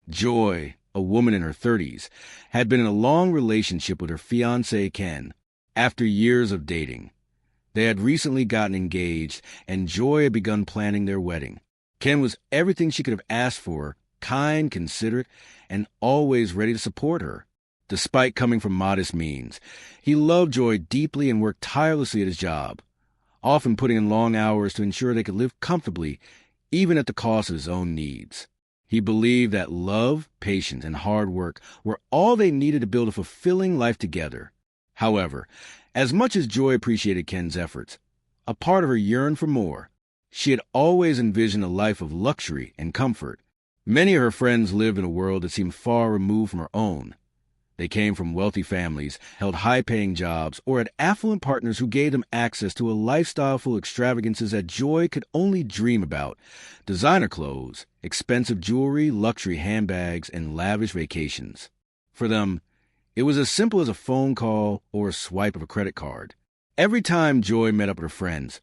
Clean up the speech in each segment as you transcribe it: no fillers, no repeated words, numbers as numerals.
Joy, a woman in her 30s, had been in a long relationship with her fiancé Ken. After years of dating, they had recently gotten engaged, and Joy had begun planning their wedding. Ken was everything she could have asked for, kind, considerate, and always ready to support her. Despite coming from modest means, he loved Joy deeply and worked tirelessly at his job, often putting in long hours to ensure they could live comfortably, even at the cost of his own needs. He believed that love, patience, and hard work were all they needed to build a fulfilling life together. However, as much as Joy appreciated Ken's efforts, a part of her yearned for more. She had always envisioned a life of luxury and comfort. Many of her friends lived in a world that seemed far removed from her own. They came from wealthy families, held high-paying jobs, or had affluent partners who gave them access to a lifestyle full of extravagances that Joy could only dream about: designer clothes, expensive jewelry, luxury handbags, and lavish vacations. For them, it was as simple as a phone call or a swipe of a credit card. Every time Joy met up with her friends,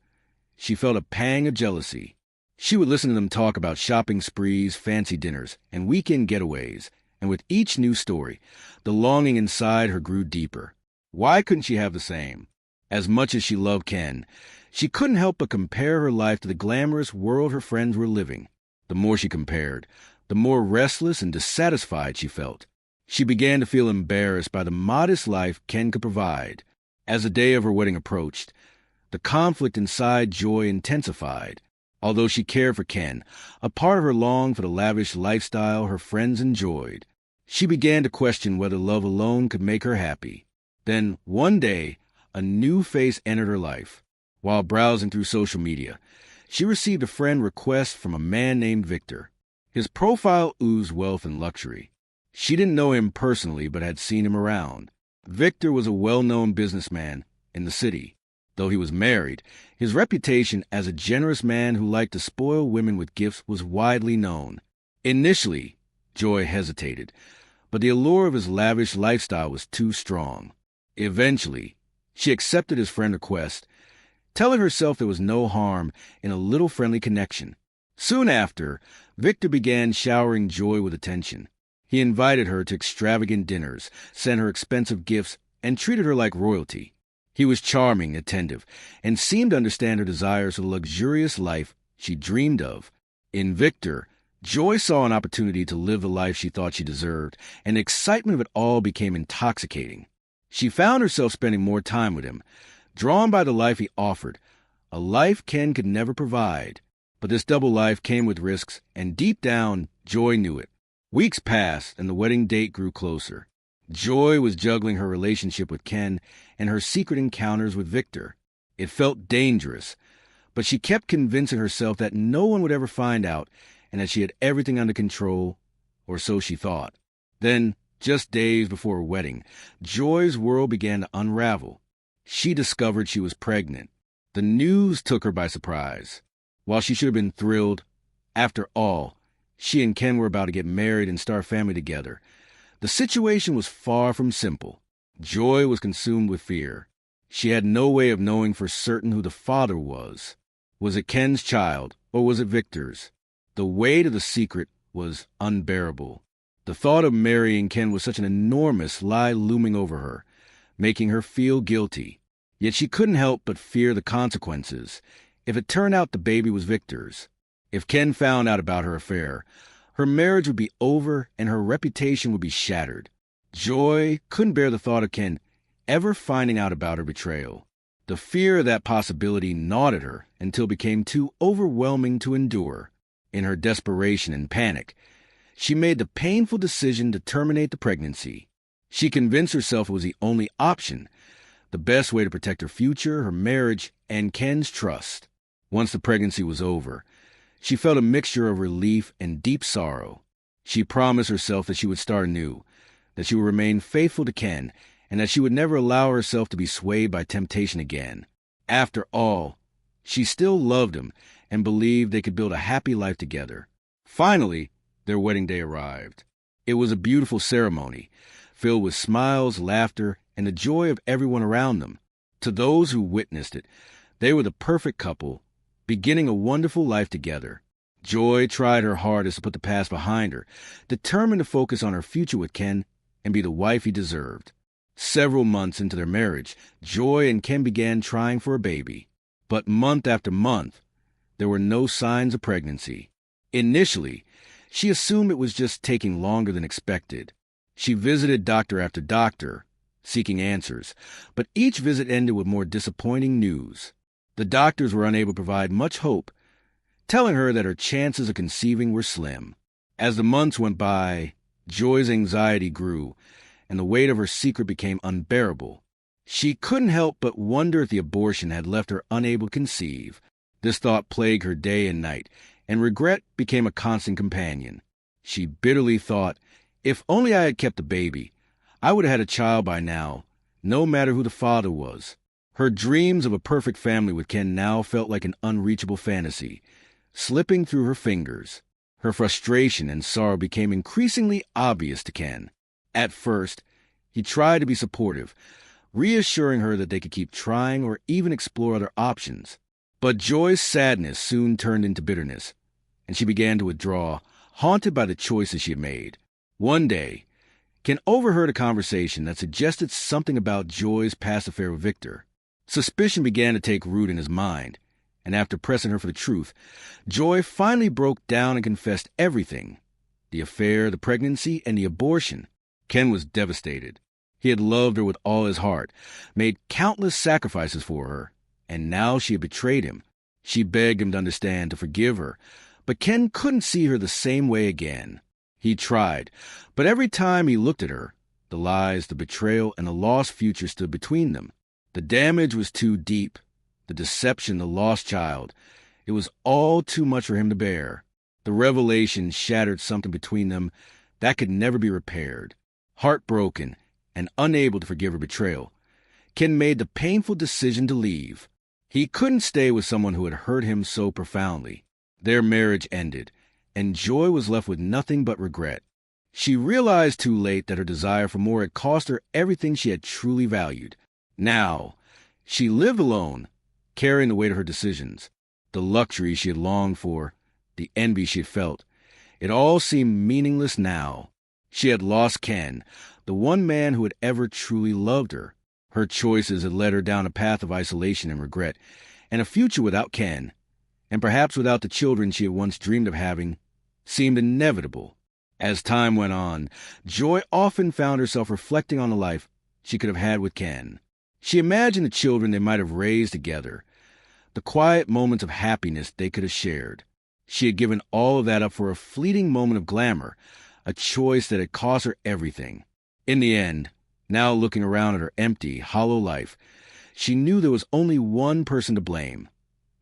she felt a pang of jealousy. She would listen to them talk about shopping sprees, fancy dinners, and weekend getaways, and with each new story, the longing inside her grew deeper. Why couldn't she have the same? As much as she loved Ken, she couldn't help but compare her life to the glamorous world her friends were living. The more she compared, the more restless and dissatisfied she felt. She began to feel embarrassed by the modest life Ken could provide. As the day of her wedding approached, the conflict inside Joy intensified. Although she cared for Ken, a part of her longed for the lavish lifestyle her friends enjoyed. She began to question whether love alone could make her happy. Then, one day, a new face entered her life. While browsing through social media, she received a friend request from a man named Victor. His profile oozed wealth and luxury. She didn't know him personally, but had seen him around. Victor was a well-known businessman in the city. Though he was married, his reputation as a generous man who liked to spoil women with gifts was widely known. Initially, Joy hesitated, but the allure of his lavish lifestyle was too strong. Eventually, she accepted his friend's request, telling herself there was no harm in a little friendly connection. Soon after, Victor began showering Joy with attention. He invited her to extravagant dinners, sent her expensive gifts, and treated her like royalty. He was charming, attentive, and seemed to understand her desires for the luxurious life she dreamed of. In Victor, Joy saw an opportunity to live the life she thought she deserved, and the excitement of it all became intoxicating. She found herself spending more time with him, drawn by the life he offered, a life Ken could never provide. But this double life came with risks, and deep down, Joy knew it. Weeks passed, and the wedding date grew closer. Joy was juggling her relationship with Ken and her secret encounters with Victor. It felt dangerous, but she kept convincing herself that no one would ever find out and that she had everything under control, or so she thought. Then, just days before her wedding, Joy's world began to unravel. She discovered she was pregnant. The news took her by surprise. While she should have been thrilled, after all, she and Ken were about to get married and start a family together. The situation was far from simple. Joy was consumed with fear. She had no way of knowing for certain who the father was. Was it Ken's child, or was it Victor's? The weight of the secret was unbearable. The thought of marrying Ken was such an enormous lie looming over her, making her feel guilty. Yet she couldn't help but fear the consequences. If it turned out the baby was Victor's, if Ken found out about her affair, her marriage would be over and her reputation would be shattered. Joy couldn't bear the thought of Ken ever finding out about her betrayal. The fear of that possibility gnawed at her until it became too overwhelming to endure. In her desperation and panic, she made the painful decision to terminate the pregnancy. She convinced herself it was the only option, the best way to protect her future, her marriage, and Ken's trust. Once the pregnancy was over, she felt a mixture of relief and deep sorrow. She promised herself that she would start anew, that she would remain faithful to Ken, and that she would never allow herself to be swayed by temptation again. After all, she still loved him and believed they could build a happy life together. Finally, their wedding day arrived. It was a beautiful ceremony, filled with smiles, laughter, and the joy of everyone around them. To those who witnessed it, they were the perfect couple, beginning a wonderful life together. Joy tried her hardest to put the past behind her, determined to focus on her future with Ken and be the wife he deserved. Several months into their marriage, Joy and Ken began trying for a baby. But month after month, there were no signs of pregnancy. Initially, she assumed it was just taking longer than expected. She visited doctor after doctor, seeking answers, but each visit ended with more disappointing news. The doctors were unable to provide much hope, telling her that her chances of conceiving were slim. As the months went by, Joy's anxiety grew, and the weight of her secret became unbearable. She couldn't help but wonder if the abortion had left her unable to conceive. This thought plagued her day and night, and regret became a constant companion. She bitterly thought, if only I had kept the baby, I would have had a child by now, no matter who the father was. Her dreams of a perfect family with Ken now felt like an unreachable fantasy, slipping through her fingers. Her frustration and sorrow became increasingly obvious to Ken. At first, he tried to be supportive, reassuring her that they could keep trying or even explore other options. But Joy's sadness soon turned into bitterness, and she began to withdraw, haunted by the choices she had made. One day, Ken overheard a conversation that suggested something about Joy's past affair with Victor. Suspicion began to take root in his mind, and after pressing her for the truth, Joy finally broke down and confessed everything: the affair, the pregnancy, and the abortion. Ken was devastated. He had loved her with all his heart, made countless sacrifices for her, and now she had betrayed him. She begged him to understand, to forgive her, but Ken couldn't see her the same way again. He tried, but every time he looked at her, the lies, the betrayal, and the lost future stood between them. The damage was too deep. The deception, the lost child. It was all too much for him to bear. The revelation shattered something between them that could never be repaired. Heartbroken and unable to forgive her betrayal, Ken made the painful decision to leave. He couldn't stay with someone who had hurt him so profoundly. Their marriage ended, and Joy was left with nothing but regret. She realized too late that her desire for more had cost her everything she had truly valued. Now, she lived alone, carrying the weight of her decisions. The luxury she had longed for, the envy she had felt, it all seemed meaningless now. She had lost Ken, the one man who had ever truly loved her. Her choices had led her down a path of isolation and regret, and a future without Ken, and perhaps without the children she had once dreamed of having, seemed inevitable. As time went on, Joy often found herself reflecting on the life she could have had with Ken. She imagined the children they might have raised together, the quiet moments of happiness they could have shared. She had given all of that up for a fleeting moment of glamour, a choice that had cost her everything. In the end, now looking around at her empty, hollow life, she knew there was only one person to blame: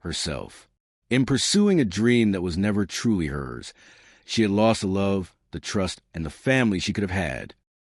herself. In pursuing a dream that was never truly hers, she had lost the love, the trust, and the family she could have had.